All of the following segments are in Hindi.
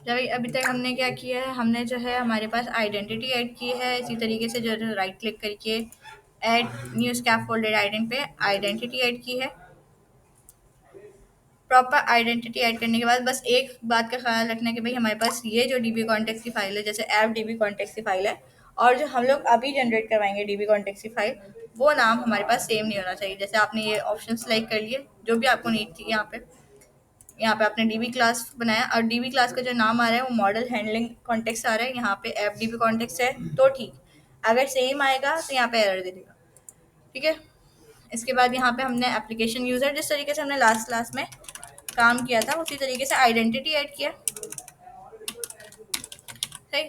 जब अभी तक हमने क्या किया है, हमने जो है हमारे पास आइडेंटिटी ऐड की है। इसी तरीके से जो है राइट क्लिक करके ऐड न्यू स्कैफोल्डेड आइडेंट पे आइडेंटिटी ऐड की है। प्रॉपर आइडेंटिटी ऐड करने के बाद बस एक बात का ख्याल रखना कि भाई हमारे पास ये जो डीबी कॉन्टेक्ट की फाइल है, जैसे ऐप डीबी कॉन्टेक्ट की फाइल है, और जो हम लोग अभी जनरेट करवाएंगे डीबी कॉन्टेक्ट की फाइल, वो नाम हमारे पास सेम नहीं होना चाहिए। जैसे आपने ये ऑप्शन सेलेक्ट कर लिए, जो भी आपको नीड थी, यहाँ पे आपने डीबी क्लास बनाया और डीबी क्लास का जो नाम आ रहा है वो मॉडल हैंडलिंग कॉन्टेक्स्ट आ रहा है, यहाँ पे ऐप डीबी कॉन्टेक्स्ट है तो ठीक। अगर सेम आएगा तो यहाँ पे एरर दे देगा। ठीक है। इसके बाद यहाँ पे हमने एप्लीकेशन यूज़र, जिस तरीके से हमने लास्ट क्लास में काम किया था उसी तरीके से आइडेंटिटी ऐड किया। सही।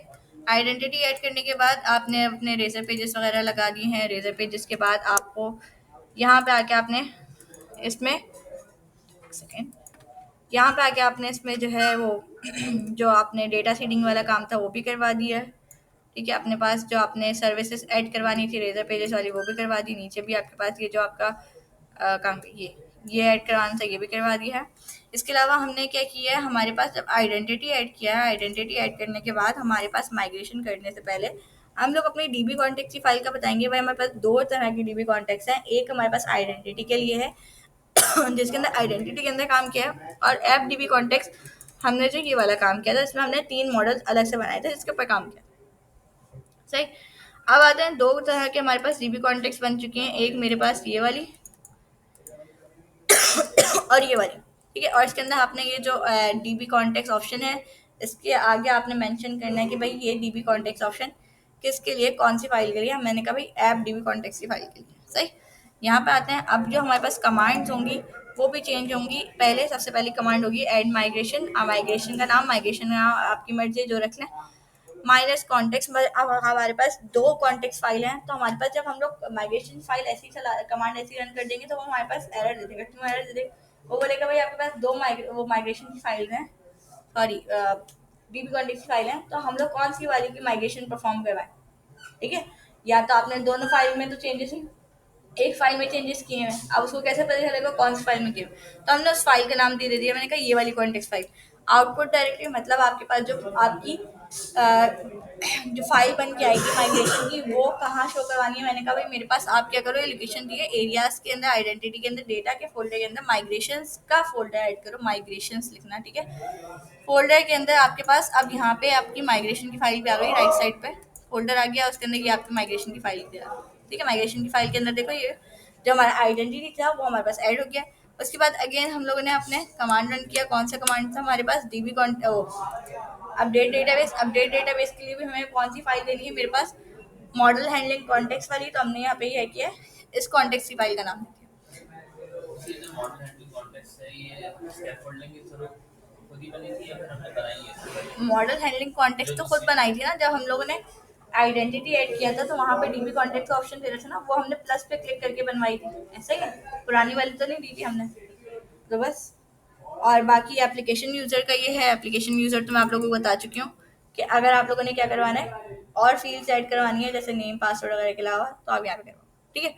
आइडेंटिटी ऐड करने के बाद आपने अपने रेजर पेजेस वगैरह लगा दिए हैं। रेजर पेजेस के बाद आपको यहाँ पे आके आपने इसमें सेकेंड यहाँ पे आके आपने इसमें जो है वो जो आपने डेटा सीडिंग वाला काम था वो भी करवा दिया है। ठीक है। अपने पास जो आपने सर्विसेज ऐड करवानी थी रेजर पेजेस वाली वो भी करवा दी। नीचे भी आपके पास ये जो आपका काम ये ऐड करवाना था ये भी करवा दिया है। इसके अलावा हमने क्या किया है, हमारे पास जब आइडेंटिटी ऐड किया है, आइडेंटिटी ऐड करने के बाद हमारे पास माइग्रेशन करने से पहले हम लोग अपनी डीबी कॉन्टेक्ट की फाइल का बताएंगे। भाई हमारे पास दो तरह की डीबी कॉन्टेक्ट्स हैं। एक हमारे पास आइडेंटिटी के लिए है जिसके अंदर आइडेंटिटी के अंदर काम किया है, और ऐप डीबी कॉन्टेक्स्ट हमने जो ये वाला काम किया था इसमें हमने 3 मॉडल अलग से बनाए थे जिसके ऊपर काम किया। सही। अब आते हैं दो तरह के हमारे पास डीबी कॉन्टेक्स्ट बन चुके हैं। एक मेरे पास ये वाली और ये वाली। ठीक है। और इसके अंदर आपने ये जो डीबी कॉन्टेक्स्ट ऑप्शन है, इसके आगे आपने मेंशन करना है कि भाई ये डीबी कॉन्टेक्स्ट ऑप्शन किसके लिए, कौन सी फाइल के लिए। मैंने कहा भाई ऐप डीबी कॉन्टेक्स्ट की फाइल के लिए। सही। यहाँ पे आते हैं। अब जो हमारे पास कमांड्स होंगी वो भी चेंज होंगी। पहले सबसे पहली कमांड होगी ऐड माइग्रेशन। माइग्रेशन का नाम, आपकी मर्जी जो रख लें। माइनस कॉन्टेक्स्ट, अब हमारे पास दो कॉन्टेक्स्ट फाइल हैं, तो हमारे पास जब हम लोग माइग्रेशन फाइल ऐसी चला कमांड ऐसी रन कर देंगे तो वो हमारे पास एरर दे देगा। क्यों एरर दे देगा? वो बोलेगा भाई आपके पास दो वो माइग्रेशन की फाइल हैं, सॉरी डीबी कॉन्टेक्स्ट की फाइल है, तो हम लोग कौन सी वाली की माइग्रेशन परफॉर्म करवाएं। ठीक है। या तो आपने दोनों फाइल में तो चेंजेस ही एक फाइल में चेंजेस किए हैं, अब उसको कैसे पता चलेगा कौन सी फाइल में किए? तो हमने उस फाइल का नाम दे दिया। मैंने कहा ये वाली कॉन्टेक्स्ट फाइल। आउटपुट डायरेक्टली मतलब आपके पास जो आपकी जो फाइल बन के आएगी माइग्रेशन की वो कहाँ शो करवानी है। मैंने कहा भाई मेरे पास आप क्या करो, ये लोकेशन दी है, एरियाज के अंदर आइडेंटिटी के अंदर डेटा के फोल्डर के अंदर माइग्रेशंस का फोल्डर ऐड करो, माइग्रेशंस लिखना। ठीक है। फोल्डर के अंदर आपके पास अब यहाँ पे आपकी माइग्रेशन की फाइल भी आ गई, राइट साइड पे फोल्डर आ गया, उसके अंदर ये आपकी माइग्रेशन की फाइल दिया। ठीक है। माइग्रेशन की फाइल के अंदर देखो ये जो हमारा आइडेंटिटी था वो हमारे पास ऐड हो गया। उसके बाद अगेन हम लोगों ने अपने कमांड रन किया। कौन सा कमांड था हमारे पास? DB update database. Update database के लिए भी हमें कौन सी फाइल देनी है? मेरे पास मॉडल हैंडलिंग कॉन्टेक्स्ट वाली, तो हमने यहाँ पे ये किया इस कॉन्टेक्स्ट की फाइल का नाम दे दिया। मॉडल हैंडलिंग कॉन्टेक्स्ट तो खुद बनाई थी ना, जब हम लोगों ने आइडेंटिटी ऐड किया था तो वहाँ पे डीबी कॉन्टेक्ट का ऑप्शन दे रहा था ना, वो हमने प्लस पे क्लिक करके बनवाई थी। ऐसा ही है, पुरानी वाली तो नहीं दी थी हमने। तो बस। और बाकी एप्लीकेशन यूज़र का ये है। एप्लीकेशन यूज़र तो मैं आप लोगों को बता चुकी हूँ कि अगर आप लोगों ने क्या करवाना है और फील्ड्स ऐड करवानी है जैसे नेम पासवर्ड वगैरह के अलावा, तो आप यहाँ पे करवाओ। ठीक है।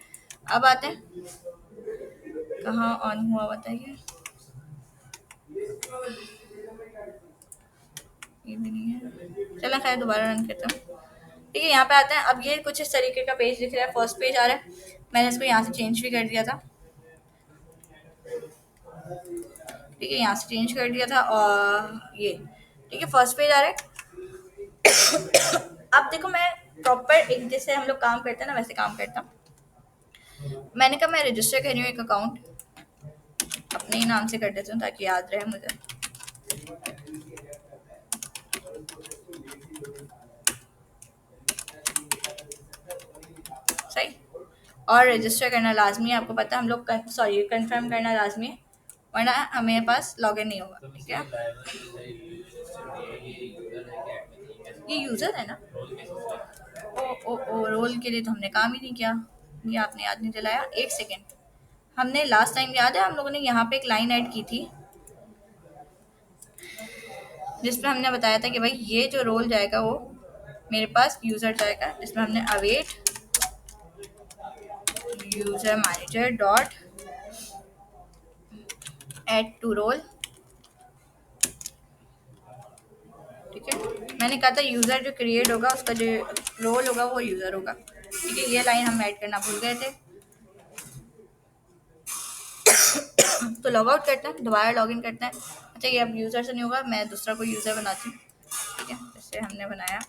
अब आते हैं कहाँ ऑन हुआ बताइए। ये भी नहीं है, चलो खैर दोबारा रन करता हूँ। ठीक है। यहाँ पे आते हैं। अब ये कुछ इस तरीके का पेज दिख रहा है, फर्स्ट पेज आ रहा है। मैंने इसको यहाँ से चेंज भी कर दिया था। ठीक है। यहाँ से चेंज कर दिया था और ये ठीक है फर्स्ट पेज आ रहा है। अब देखो मैं प्रॉपर एक जैसे हम लोग काम करते हैं ना वैसे काम करता हूँ। मैंने कहा मैं रजिस्टर कर रही हूँ एक अकाउंट, अपने ही नाम से कर देती हूँ ताकि याद रहे मुझे। सही। और रजिस्टर करना लाजमी है, आपको पता है हम लोग सॉरी कंफर्म करना लाजमी है, वरना हमें पास लॉगिन नहीं होगा। ठीक है। ये यूज़र है ना? ओ ओ ओ रोल के लिए तो हमने काम ही नहीं किया, ये आपने याद नहीं दिलाया। एक सेकेंड। हमने लास्ट टाइम याद है हम लोगों ने यहाँ पे एक लाइन ऐड की थी जिसमें हमने बताया था कि भाई ये जो रोल जाएगा वो मेरे पास यूज़र जाएगा, जिसमें हमने await user manager dot add to role ठीक है। मैंने कहा था यूज़र जो क्रिएट होगा उसका जो रोल होगा वो यूज़र होगा, ठीक है। ये लाइन हम ऐड करना भूल गए थे। तो लॉग आउट करते हैं, दोबारा लॉगिन करते हैं। अच्छा ये अब यूज़र से नहीं होगा, मैं दूसरा कोई यूज़र बनाती हूँ, ठीक है। जैसे हमने बनाया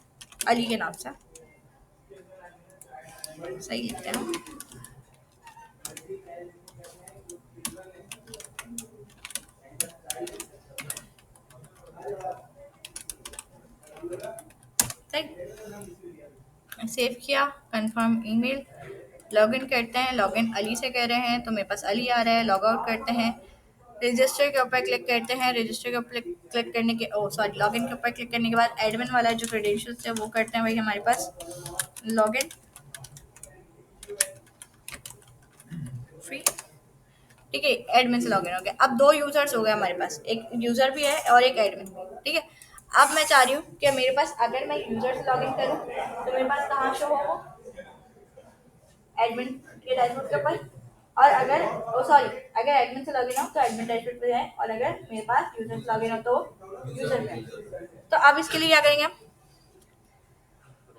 अली के नाम से, सही लिखते हैं ना। सेव किया, कंफर्म ईमेल, लॉगिन करते हैं। लॉगिन अली से कर रहे हैं तो मेरे पास अली आ रहा है। लॉग आउट करते हैं, रजिस्टर के ऊपर क्लिक करते हैं। रजिस्टर के ऊपर क्लिक करने के सॉरी लॉगिन के ऊपर क्लिक करने के बाद एडमिन वाला जो क्रेडेंशियल्स है वो करते हैं भाई हमारे पास लॉगिन फ्री, ठीक है। एडमिन से लॉगिन हो गया। अब दो यूजर्स हो गए हमारे पास, एक यूजर भी है और एक एडमिन भी, ठीक है। अब मैं चाह रही हूँ कि मेरे पास अगर मैं यूजर से लॉगिन करूँ तो मेरे पास कहाँ शो हो वो एडमिन के डैशबोर्ड के ऊपर, और अगर सॉरी अगर एडमिन से लॉगिन हो तो एडमिन डैशबोर्ड पे है, और अगर मेरे पास यूजर से लॉगिन हो तो यूजर पे है। तो अब इसके लिए क्या करेंगे,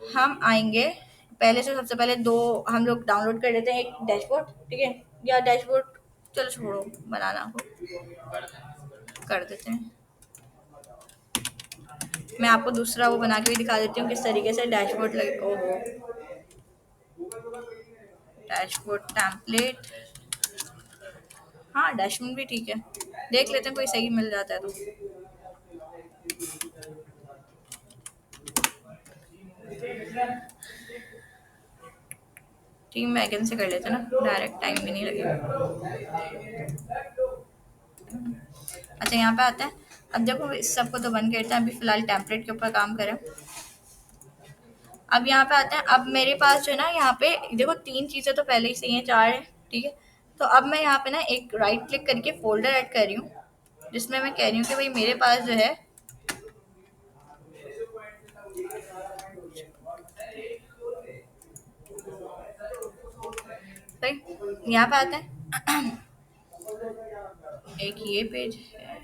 हम आएंगे पहले से, सबसे पहले दो हम लोग डाउनलोड कर लेते हैं एक डैशबोर्ड, ठीक है। या डैशबोर्ड चलो छोड़ो, बनाना हो कर देते हैं। मैं आपको दूसरा वो बना के भी दिखा देती हूँ किस तरीके से डैशबोर्ड लगे। ओहो, डैशबोर्ड टेम्पलेट, हाँ डैशबोर्ड भी ठीक है, देख लेते हैं कोई सही मिल जाता है तो। टीम वैगन से कर लेते हैं ना, डायरेक्ट टाइम भी नहीं लगेगा। अच्छा यहाँ पे आते हैं। अब देखो इस सबको तो बंद करते हैं, अभी फिलहाल टेम्पलेट के ऊपर काम करें। अब यहाँ पे आते हैं। अब मेरे पास जो है ना यहाँ पे देखो तीन चीज़ें तो पहले ही सही हैं, चार है, ठीक है। तो अब मैं यहाँ पे ना एक राइट क्लिक करके फोल्डर ऐड कर रही हूँ, जिसमें मैं कह रही हूँ कि भाई मेरे पास जो है भाई यहाँ पे आते हैं। एक ये पेज है,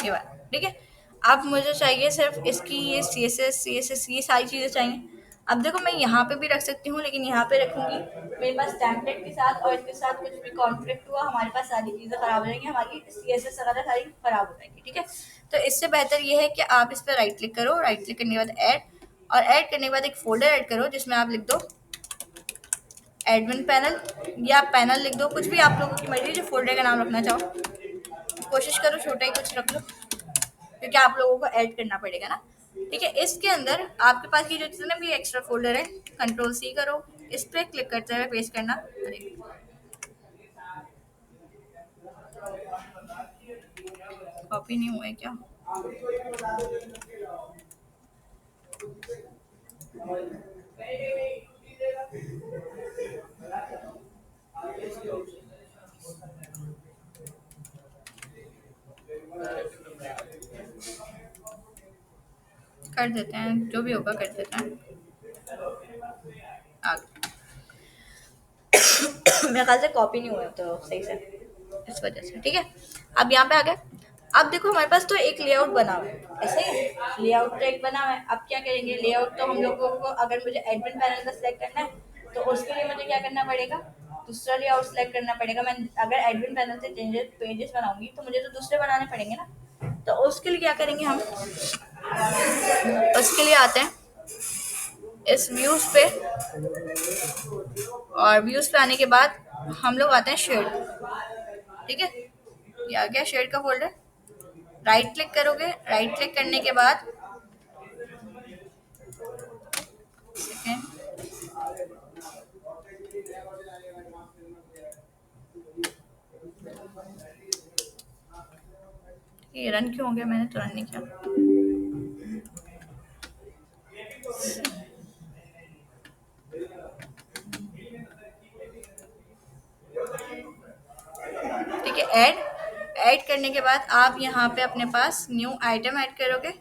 ये वाला, ठीक है। अब मुझे चाहिए सिर्फ इसकी ये सी एस एस ये सारी चीज़ें चाहिए। अब देखो मैं यहाँ पे भी रख सकती हूँ, लेकिन यहाँ पे रखूंगी मेरे पास टेम्पलेट के साथ और इसके साथ कुछ भी कॉन्फ्लिक्ट हुआ हमारे पास सारी चीज़ें खराब हो जाएंगी, हमारी CSS वगैरह सारी खराब हो जाएंगी, ठीक है। तो इससे बेहतर ये है कि आप इस पर राइट क्लिक करो, राइट क्लिक करने के बाद ऐड, और ऐड करने के बाद एक फोल्डर ऐड करो जिसमें आप लिख दो एडमिन पैनल, या पैनल लिख दो, कुछ भी आप लोगों की मर्जी, जो फोल्डर का नाम रखना चाहो। कोशिश करो छोटा ही कुछ रख लो, क्योंकि आप लोगों को ऐड करना पड़ेगा ना, ठीक है। इसके अंदर आपके पास ये जो जितने भी एक्स्ट्रा फोल्डर है, कंट्रोल C करो, इस पर क्लिक करते हुए पेस्ट करना। अरे कॉपी नहीं हुआ है क्या? कर देते हैं, जो भी होगा कर देते हैं। आगे मेरे ख्याल से कॉपी नहीं हुआ तो सही से, इस वजह से, ठीक है। अब यहाँ पे आ गए। अब देखो हमारे पास तो एक लेआउट बना हुआ है, ऐसे ही लेआउट तो एक बना हुआ है। अब क्या करेंगे, लेआउट तो हम लोगों को अगर मुझे एडमिन पैनल का सिलेक्ट करना है तो उसके लिए मुझे क्या करना पड़ेगा, दूसरा लेआउट सेलेक्ट करना पड़ेगा। मैं अगर एडमिन पैनल से चेंजेस पेजेस बनाऊंगी तो मुझे तो दूसरे बनाने पड़ेंगे ना। तो उसके लिए क्या करेंगे हम, उसके लिए आते हैं इस व्यूज पे, और व्यूज पे आने के बाद हम लोग आते हैं शेड, ठीक है। ये आ गया शेड का फोल्डर। राइट क्लिक करोगे, राइट क्लिक करने के बाद सेकेंड, ये रन क्यों हो गया, मैंने तो रन नहीं किया। ठीक है, ऐड, ऐड करने के बाद आप यहाँ पे अपने पास न्यू आइटम ऐड करोगे,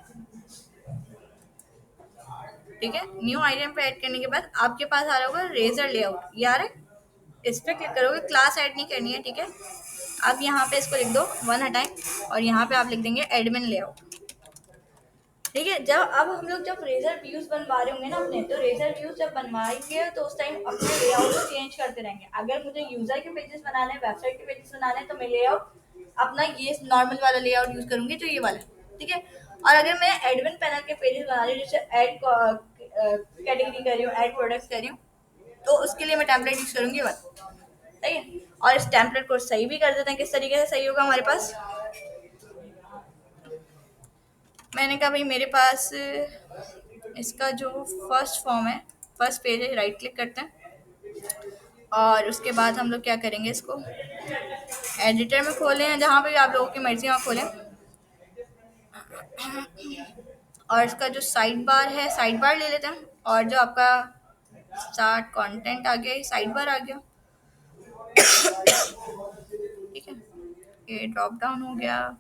ठीक है। न्यू आइटम पे ऐड करने के बाद आपके पास आ रहा होगा रेजर लेआउट, ये आ रहा है, इस पे क्लिक करोगे। क्लास ऐड नहीं करनी है, ठीक है। अब यहाँ पे इसको लिख दो, वन हटाएं, और यहाँ पे आप लिख देंगे एडमिन लेआउट, ठीक है, जब अब हम लोग जब रेजर व्यूज बनवा रहे होंगे ना अपने, तो रेजर व्यूज जब बनवाएंगे तो उस टाइम अपने लेआउट को चेंज करते रहेंगे। अगर मुझे यूजर के पेजेस बनाने हैं, वेबसाइट के पेजेस बनाने हैं, तो मैं लेआउट अपना ये नॉर्मल वाला लेआउट यूज करूंगी, जो ये वाला। ठीक है, और अगर मैं एडमिन पैनल के पेजेस बना रही हूँ, जैसे ऐड कैटेगरी कर रही हूँ, ऐड प्रोडक्ट्स कर रही हूँ, तो उसके लिए मैं टेम्पलेट यूज करूंगी ये वाला। ठीक है, और इस टेम्पलेट को सही भी कर देते हैं। किस तरीके से सही होगा हमारे पास, मैंने कहा भाई मेरे पास इसका जो फर्स्ट फॉर्म है, फर्स्ट पेज है, राइट क्लिक करते हैं और उसके बाद हम लोग क्या करेंगे, इसको एडिटर में खोलें, जहाँ पे भी आप लोगों की मर्जी वहाँ खोलें, और इसका जो साइड बार है, साइड बार ले लेते हैं, और जो आपका स्टार्ट कंटेंट आ गया, साइड बार आ गया। ठीक है, ये ड्रॉप डाउन हो गया।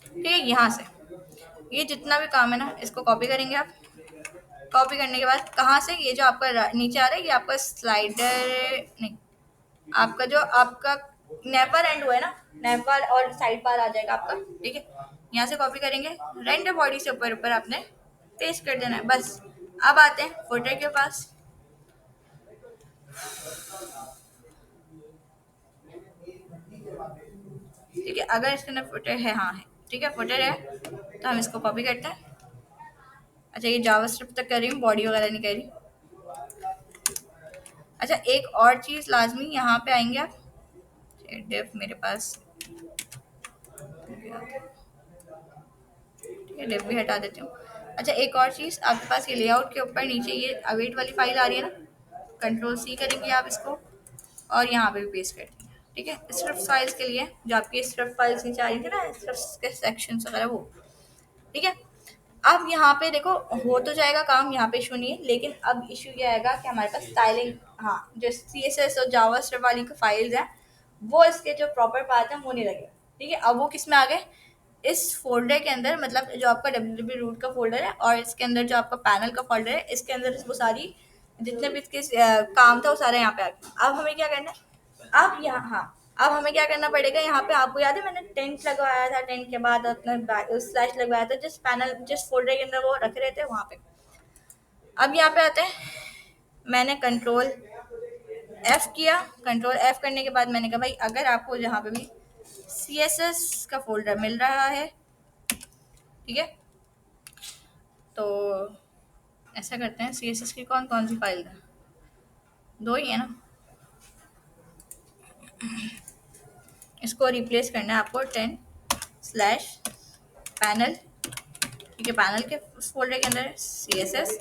ठीक है, यहाँ से ये जितना भी काम है ना, इसको कॉपी करेंगे आप। कॉपी करने के बाद कहाँ से, ये जो आपका नीचे आ रहा है, ये आपका स्लाइडर नहीं, आपका जो आपका नेपर एंड हुआ है ना, नेपर और साइड बार आ जाएगा आपका। ठीक है, यहाँ से कॉपी करेंगे, रेंडर बॉडी से ऊपर ऊपर आपने पेस्ट कर देना है, बस। अब आते हैं फुटर के पास। ठीक है, अगर इसके अंदर फुटर है, हाँ है, ठीक है, फुटर है, तो हम इसको कॉपी करते हैं। अच्छा, ये जावास्क्रिप्ट तक कर रही हूँ, बॉडी वगैरह नहीं कर रही। अच्छा, एक और चीज़ लाजमी, यहाँ पे आएंगे आप, डिफ मेरे पास, ठीक है, डिफ भी हटा देती हूँ। अच्छा, एक और चीज़, आपके पास ये लेआउट के ऊपर नीचे ये अवेट वाली फाइल आ रही है ना, कंट्रोल सी करेंगे आप इसको, और यहाँ पे भी पेस्ट कर देंगे। ठीक है, स्क्रिप्ट फाइल्स के लिए, जो आपकी स्क्रिप्ट फाइल्स नीचे आ रही थी ना, स्क्रिप्ट के सेक्शंस वगैरह, वो। ठीक है, अब यहाँ पे देखो, हो तो जाएगा काम, यहाँ पे इशू नहीं है, लेकिन अब इशू ये आएगा कि हमारे पास स्टाइलिंग, हाँ, जो CSS और जावास्क्रिप्ट वाली फाइल्स हैं, वो इसके जो प्रॉपर पाथ है वो नहीं लगेगा। ठीक है, अब वो किस में आ गए, इस फोल्डर के अंदर, मतलब जो आपका www रूट का फोल्डर है, और इसके अंदर जो आपका पैनल का फोल्डर है, इसके अंदर वो सारी जितने भी इसके काम था वो सारे यहाँ पे आ गए। अब हमें क्या करना है, अब यहाँ, हाँ, अब हमें क्या करना पड़ेगा, यहाँ पे आपको याद है मैंने टेंट लगवाया था, टेंट के बाद अपना स्लैश लगवाया था, जिस पैनल जिस फोल्डर के अंदर वो रख रहे थे वहाँ पे। अब यहाँ पे आते हैं, मैंने कंट्रोल F किया, कंट्रोल F करने के बाद मैंने कहा भाई अगर आपको जहाँ पे भी CSS का फोल्डर मिल रहा है, ठीक है, तो ऐसा करते हैं, CSS की कौन कौन सी फाइल है, दो ही है ना, इसको रिप्लेस करना है आपको 10/पैनल। ठीक है, पैनल के उस फोल्डर के अंदर CSS/।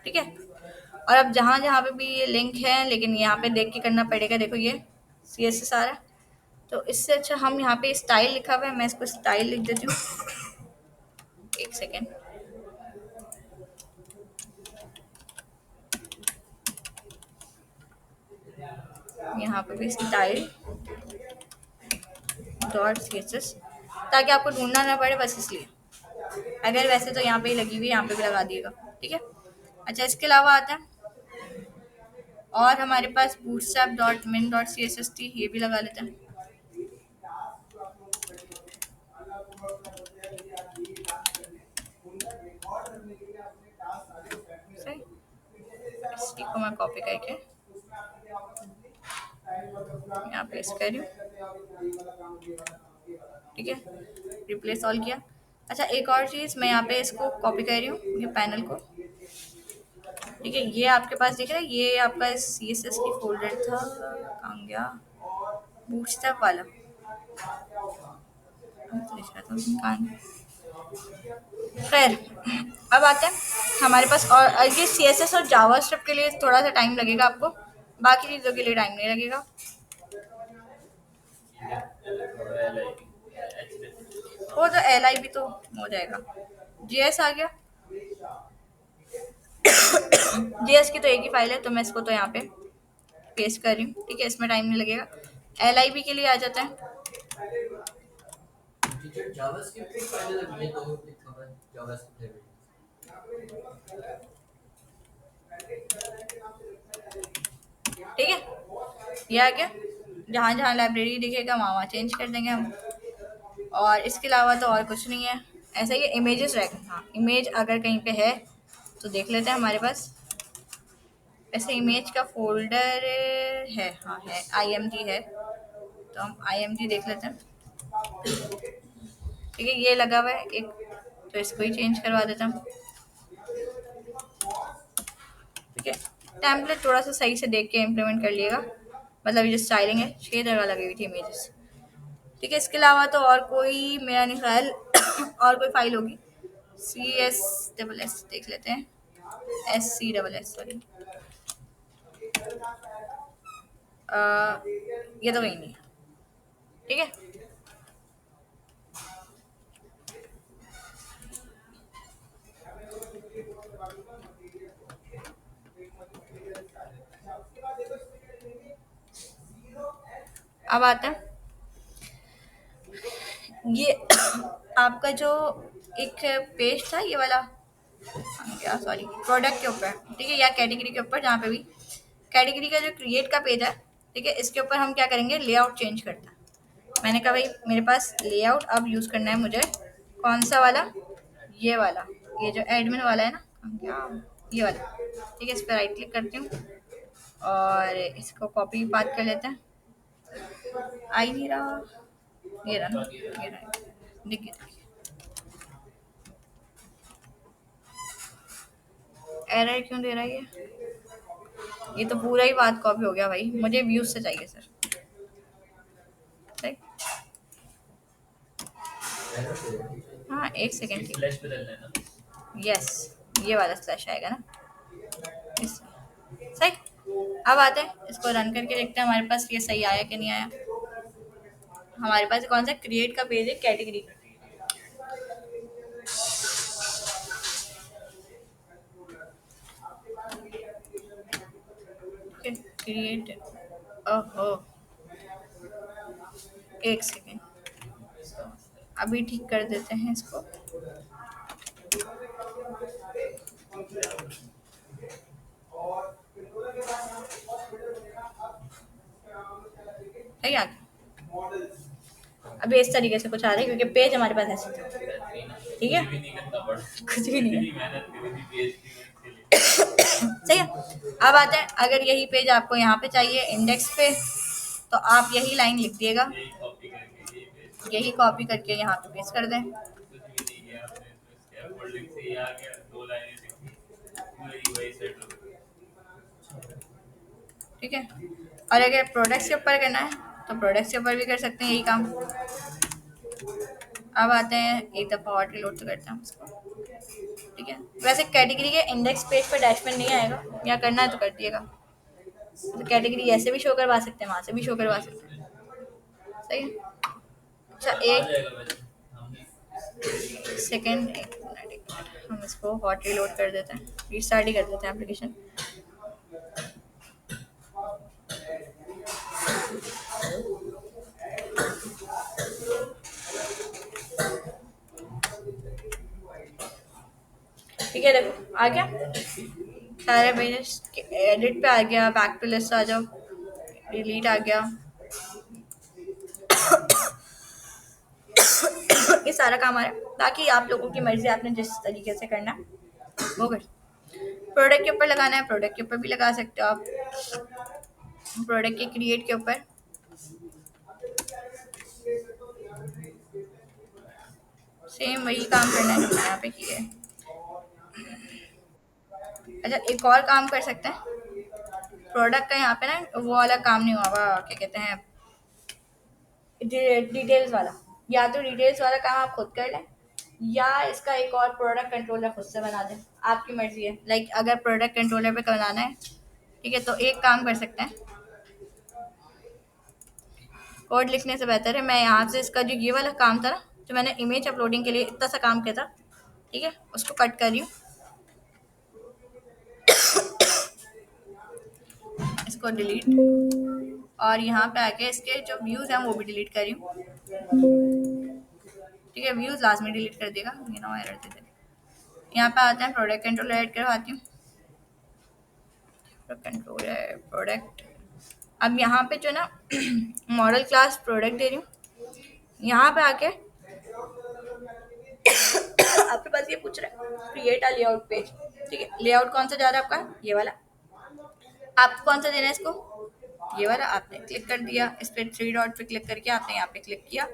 ठीक है, और अब जहाँ जहाँ पे भी ये लिंक है, लेकिन यहाँ पे देख के करना पड़ेगा, देखो ये CSS आ रहा है, तो इससे अच्छा हम यहाँ पे स्टाइल लिखा हुआ है, मैं इसको स्टाइल लिख देती हूँ, एक सेकेंड। यहाँ पे भी स्टाइल .css, ताकि आपको ढूंढना ना पड़े, बस इसलिए। अगर वैसे तो यहाँ पे ही लगी हुई है, यहाँ पे भी लगा दिएगा। ठीक है, अच्छा, इसके अलावा आता है, और हमारे पास bootstrap.min.css थी, ये भी लगा लेते हैं। सही, इसी को मैं कॉपी करके यहाँ पेस्ट कर रही हूँ। ठीक है, रिप्लेस ऑल किया। अच्छा, एक और चीज़, मैं यहाँ पे इसको कॉपी कर रही हूँ, ये पैनल को। ठीक है, ये आपके पास दिख रहा है, ये आपका CSS की फोल्डर था, कहाँ गया, बूटस्ट्रैप वाला, खैर, अब आते हैं हमारे पास, और ये CSS और जावास्क्रिप्ट के लिए थोड़ा सा टाइम लगेगा आपको, बाकी चीज़ों के लिए टाइम नहीं लगेगा। वो तो LI भी तो हो जाएगा। JS आ गया, JS की तो एक ही फाइल है, तो मैं इसको तो यहाँ पे पेस्ट कर रही हूँ। ठीक है, इसमें टाइम नहीं लगेगा। LIB के लिए आ जाता है, ठीक है, ये आ गया, जहाँ जहाँ लाइब्रेरी दिखेगा वहाँ वहाँ चेंज कर देंगे हम। और इसके अलावा तो और कुछ नहीं है। ऐसा ही इमेजेस रख, हाँ इमेज अगर कहीं पे है तो देख लेते हैं हमारे पास। ऐसे इमेज का फोल्डर है, हाँ है, IMG है, तो हम IMG देख लेते हैं। ठीक है, ये लगा हुआ है एक, तो इसको ही चेंज करवा देता हूँ। ठीक है, टेम्पलेट थोड़ा सा सही से देख के इम्प्लीमेंट कर लिएगा, मतलब ये जो स्टाइलिंग है 6 जगह लगी हुई थी इमेजेस। ठीक है, इसके अलावा तो और कोई मेरा नहीं ख्याल और कोई फाइल होगी। CS SS देख लेते हैं, SCSS सॉरी, ये तो कहीं नहीं है। ठीक है, अब आता है ये आपका जो एक पेज था ये वाला, क्या सॉरी, प्रोडक्ट के ऊपर, ठीक है, या कैटेगरी के ऊपर, जहाँ पे भी कैटेगरी का जो क्रिएट का पेज है, ठीक है, इसके ऊपर हम क्या करेंगे, लेआउट चेंज करना है। मैंने कहा भाई मेरे पास लेआउट अब यूज़ करना है मुझे, कौन सा वाला, ये वाला, ये जो एडमिन वाला है ना, क्या, ये वाला। ठीक है, इस पर राइट क्लिक करती हूँ और इसको कॉपी पाथ कर लेते हैं। आ ही नहीं रहा, ये रहा ना, ये रहा, दिख गया। एरर क्यों दे रहा है ये तो पूरा ही बात कॉपी हो गया भाई, मुझे व्यूज से चाहिए सर। ठीक, हाँ एक सेकेंड, यस, ये वाला स्लैश आएगा ना, इस सही। अब आते हैं इसको रन करके देखते हैं हमारे पास ये सही आया कि नहीं आया। हमारे पास कौन सा क्रिएट का पेज है, कैटेगरी का। क्रिएट, ओहो, एक सेकेंड, अभी ठीक कर देते हैं इसको। है, अभी इस तरीके से कुछ आ रहा है क्योंकि पेज हमारे पास ऐसे था। ठीक है, कुछ भी नहीं है, सही है। अब आते हैं, अगर यही पेज आपको यहाँ पे चाहिए इंडेक्स पे, तो आप यही लाइन लिख दिएगा, यही कॉपी करके यहाँ पे पेस्ट कर दें। ठीक है, और अगर प्रोडक्ट्स के ऊपर करना है तो प्रोडक्ट्स के ऊपर भी कर सकते हैं यही काम। अब आते हैं, एक दफ़ा और रिलोड तो करते हैं उसको। ठीक है, वैसे कैटेगरी के इंडेक्स पेज पर डैशबोर्ड नहीं आएगा, या करना है तो कर दिएगा। तो कैटेगरी ऐसे भी शो करवा सकते हैं, वहाँ से भी शो करवा सकते हैं। सही है, अच्छा एक सेकेंड, एक मिनट, एक मिनट, हम इसको हॉट रिलोड कर देते हैं, रीस्टार्ट ही कर देते हैं एप्लीकेशन। ठीक है, देखो आ गया सारे पेजेस, एडिट पे आ गया, बैक टू लिस्ट आ जाओ, डिलीट आ गया। ये सारा काम आ रहा है, बाकी आप लोगों की मर्जी, आपने जिस तरीके से करना है वो कर। प्रोडक्ट के ऊपर लगाना है, प्रोडक्ट के ऊपर भी लगा सकते हो आप, प्रोडक्ट के क्रिएट के ऊपर। सेम वही काम करना है जो मैंने यहाँ पे किया है। अच्छा, एक और काम कर सकते हैं, प्रोडक्ट का यहाँ पे ना वो वाला काम नहीं हुआ हुआ, क्या कहते हैं, डिटेल्स वाला, या तो डिटेल्स वाला काम आप खुद कर लें, या इसका एक और प्रोडक्ट कंट्रोलर खुद से बना दें, आपकी मर्जी है। लाइक अगर प्रोडक्ट कंट्रोलर पे बनाना है, ठीक है, तो एक काम कर सकते हैं, कोड लिखने से बेहतर है मैं यहाँ से इसका जो ये वाला काम था ना, जो मैंने इमेज अपलोडिंग के लिए इतना सा काम किया था, ठीक है, उसको कट कर रही हूँ, इसको डिलीट, और यहाँ पे आके इसके जो व्यूज़ हैं वो भी डिलीट कर रही हूँ। ठीक है, व्यूज़ लास्ट में डिलीट कर देगा, ये ना एरर दे देगा। यहाँ पे आते हैं, प्रोडक्ट कंट्रोलर ऐड करवाती हूँ, कंट्रोलर प्रोडक्ट। अब यहाँ पे जो ना मॉडल क्लास प्रोडक्ट दे रही हूँ, यहाँ पे आके आपके पास ये पूछ रहा है क्रिएट अ लेआउट पेज, ठीक है। लेआउट कौन सा जा रहा है आपका, ये वाला। आपको कौन सा देना है इसको, ये वाला। आपने क्लिक कर दिया, इस पर थ्री डॉट पे क्लिक करके आपने यहाँ पे क्लिक किया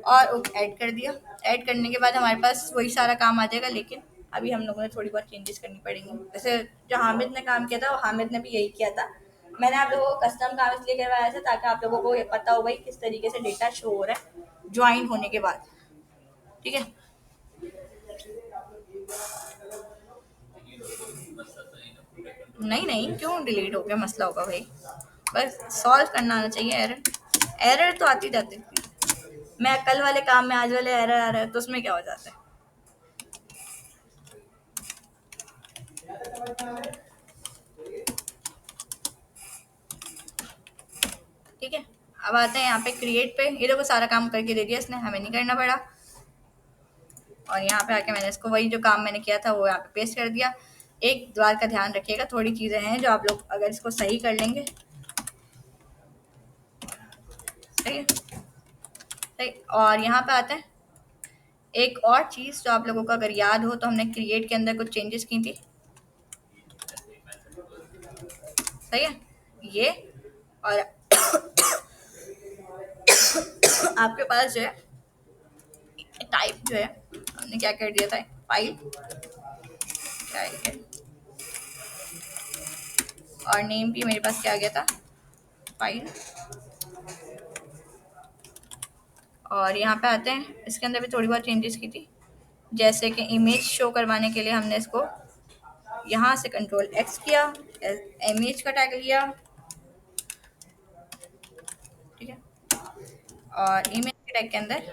और ऐड कर दिया। ऐड करने के बाद हमारे पास वही सारा काम आ जाएगा, लेकिन अभी हम लोगों ने थोड़ी बहुत चेंजेस करनी पड़ेंगी। जैसे जो हामिद ने काम किया था, वो हामिद ने भी यही किया था। मैंने आप लोगों को कस्टम काम इसलिए करवाया था ताकि आप लोगों को ये पता हो भाई किस तरीके से डेटा शो हो रहा है ज्वाइन होने के बाद, ठीक है। नहीं नहीं, क्यों डिलीट हो गया, मसला होगा भाई, बस सॉल्व करना आना चाहिए। एरर एरर तो आती जाती थी। मैं कल वाले काम में आज वाले एरर आ रहा है तो उसमें क्या हो जाता है। ठीक है, अब आते हैं यहाँ पे क्रिएट पे। ये देखो सारा काम करके दे दिया इसने, हमें नहीं करना पड़ा। और यहाँ पे आके मैंने इसको वही जो काम मैंने किया था वो यहाँ पे पेस्ट कर दिया। एक बात का ध्यान रखिएगा, थोड़ी चीज़ें हैं जो आप लोग अगर इसको सही कर लेंगे, सही है, सही। और यहाँ पे आते हैं एक और चीज़ जो आप लोगों को अगर याद हो, तो हमने क्रिएट के अंदर कुछ चेंजेस की थी, सही है। ये और आपके पास जो है टाइप जो है, हमने क्या कर दिया था, फाइल क्या है, और नेम भी मेरे पास क्या आ गया था, फाइल। और यहाँ पे आते हैं, इसके अंदर भी थोड़ी बहुत चेंजेस की थी। जैसे कि इमेज शो करवाने के लिए हमने इसको यहाँ से कंट्रोल एक्स किया, इमेज का टैग लिया, ठीक है। और इमेज के टैग के अंदर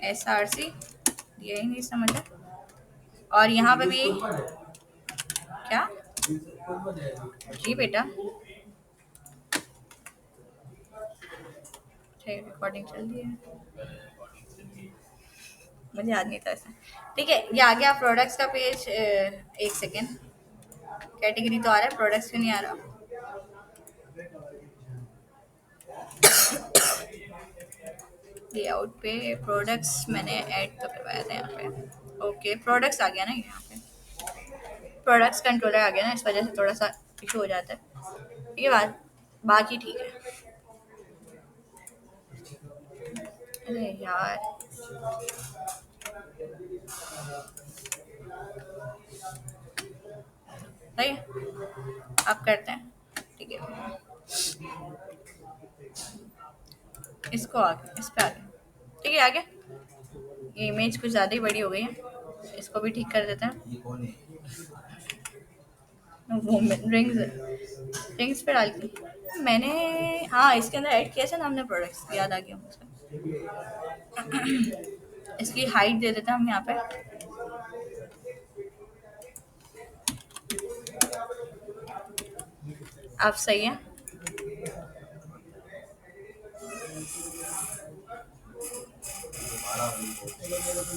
SRC दिया ही नहीं, समझ। और यहाँ पे भी क्या, जी बेटा, रिकॉर्डिंग चल रही है, मुझे याद नहीं था ऐसा। ठीक है, ये आ गया प्रोडक्ट्स का पेज। एक सेकेंड, कैटेगरी तो आ रहा है, प्रोडक्ट्स क्यों नहीं आ रहा। लेआउट पे प्रोडक्ट्स मैंने ऐड तो करवाया था यहाँ पे। ओके, प्रोडक्ट्स आ गया ना यहाँ पे, प्रोडक्ट्स कंट्रोलर आ गया ना, इस वजह से थोड़ा सा इशू हो जाता है। ठीक है, बात बाकी ठीक है। अरे यार, सही है, आप करते हैं, ठीक है। इसको आगे, इस पे आगे, ठीक है, आगे। ये इमेज कुछ ज़्यादा ही बड़ी हो गई है, इसको भी ठीक कर देते हैं। वुमेन रिंग्स, रिंग्स पे डाल के मैंने, हाँ इसके अंदर ऐड किया था ना हमने प्रोडक्ट्स, याद आ गया मुझे। इसकी हाइट दे देते हैं हम यहाँ पे। आप सही है,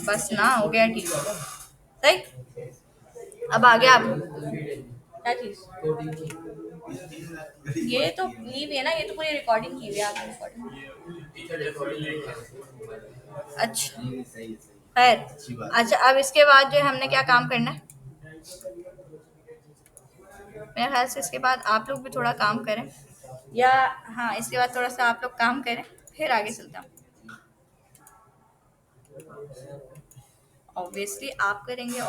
बस ना, हो गया ठीक, सही। अब आगे आप क्या चीज, ये तो ली हुई है ना, ये तो पूरी रिकॉर्डिंग की हुई है आपने, रिकॉर्डिंग। अच्छा, खैर। अच्छा, अब इसके बाद जो है हमने क्या काम करना है, मेरे ख्याल से इसके बाद आप लोग भी थोड़ा काम करें, या हाँ इसके बाद थोड़ा सा आप लोग काम करें, फिर आगे चलता हूँ। ऑब्वियसली आप करेंगे